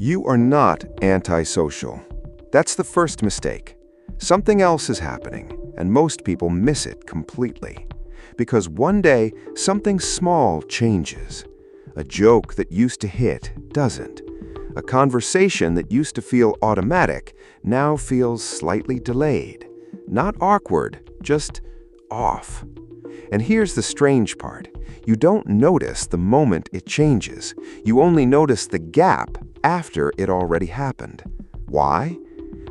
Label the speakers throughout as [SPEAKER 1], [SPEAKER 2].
[SPEAKER 1] You are not antisocial. That's the first mistake. Something else is happening, and most people miss it completely. Because one day, something small changes. A joke that used to hit doesn't. A conversation that used to feel automatic now feels slightly delayed. Not awkward, just off. And here's the strange part. You don't notice the moment it changes. You only notice the gap after it already happened. Why?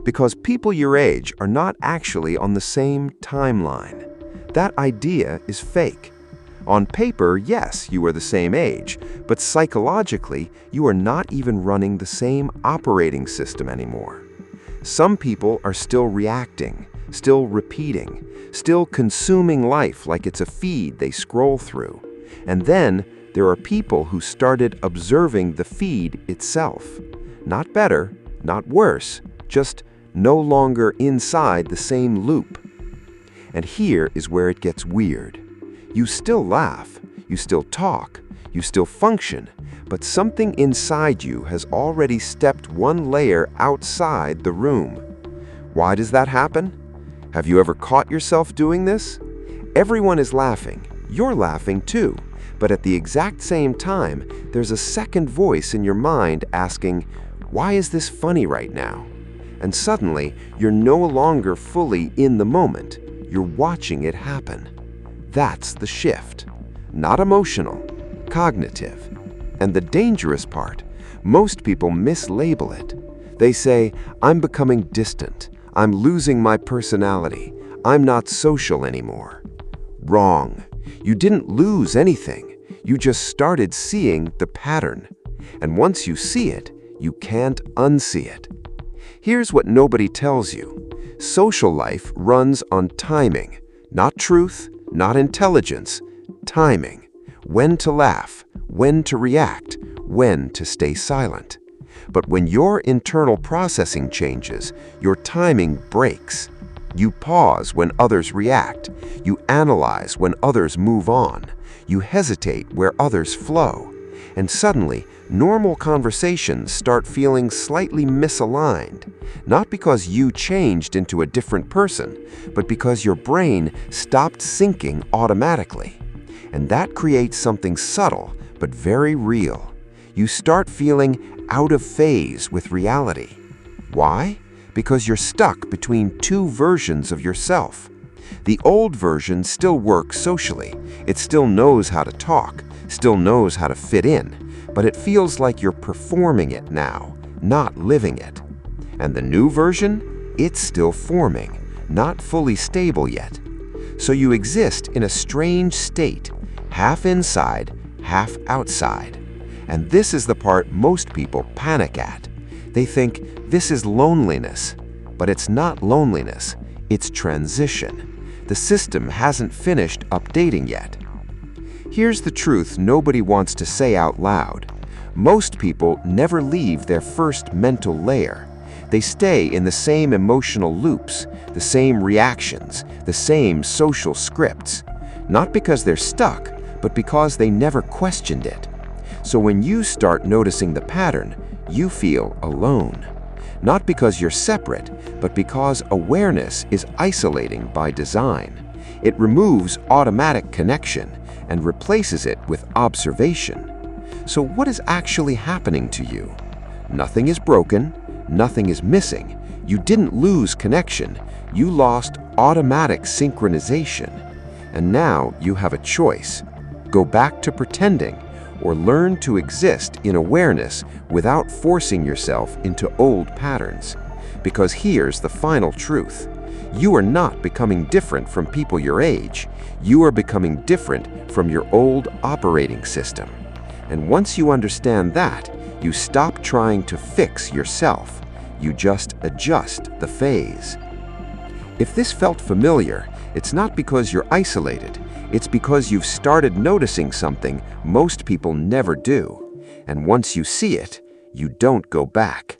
[SPEAKER 1] Because people your age are not actually on the same timeline. That idea is fake. On paper, yes, you are the same age, but psychologically, you are not even running the same operating system anymore. Some people are still reacting, still repeating, still consuming life like it's a feed they scroll through. And then there are people who started observing the feed itself. Not better, not worse, just no longer inside the same loop. And here is where it gets weird. You still laugh, you still talk, you still function, but something inside you has already stepped one layer outside the room. Why does that happen? Have you ever caught yourself doing this? Everyone is laughing. You're laughing too. But at the exact same time, there's a second voice in your mind asking, "Why is this funny right now?" And suddenly, you're no longer fully in the moment. You're watching it happen. That's the shift. Not emotional, cognitive. And the dangerous part, most people mislabel it. They say, "I'm becoming distant. I'm losing my personality. I'm not social anymore." Wrong. You didn't lose anything. You just started seeing the pattern. And once you see it, you can't unsee it. Here's what nobody tells you. Social life runs on timing. Not truth, not intelligence. Timing. When to laugh, when to react, when to stay silent. But when your internal processing changes, your timing breaks. You pause when others react. You analyze when others move on. You hesitate where others flow. And suddenly, normal conversations start feeling slightly misaligned. Not because you changed into a different person, but because your brain stopped syncing automatically. And that creates something subtle, but very real. You start feeling out of phase with reality. Why? Because you're stuck between two versions of yourself. The old version still works socially. It still knows how to talk, still knows how to fit in, but it feels like you're performing it now, not living it. And the new version? It's still forming, not fully stable yet. So you exist in a strange state, half inside, half outside. And this is the part most people panic at. They think this is loneliness, but it's not loneliness, it's transition. The system hasn't finished updating yet. Here's the truth nobody wants to say out loud. Most people never leave their first mental layer. They stay in the same emotional loops, the same reactions, the same social scripts. Not because they're stuck, but because they never questioned it. So when you start noticing the pattern, you feel alone. Not because you're separate, but because awareness is isolating by design. It removes automatic connection and replaces it with observation. So what is actually happening to you? Nothing is broken, nothing is missing. You didn't lose connection, you lost automatic synchronization. And now you have a choice. Go back to pretending, or learn to exist in awareness without forcing yourself into old patterns. Because here's the final truth. You are not becoming different from people your age. You are becoming different from your old operating system. And once you understand that, you stop trying to fix yourself. You just adjust the phase. If this felt familiar, it's not because you're isolated. It's because you've started noticing something most people never do. And once you see it, you don't go back.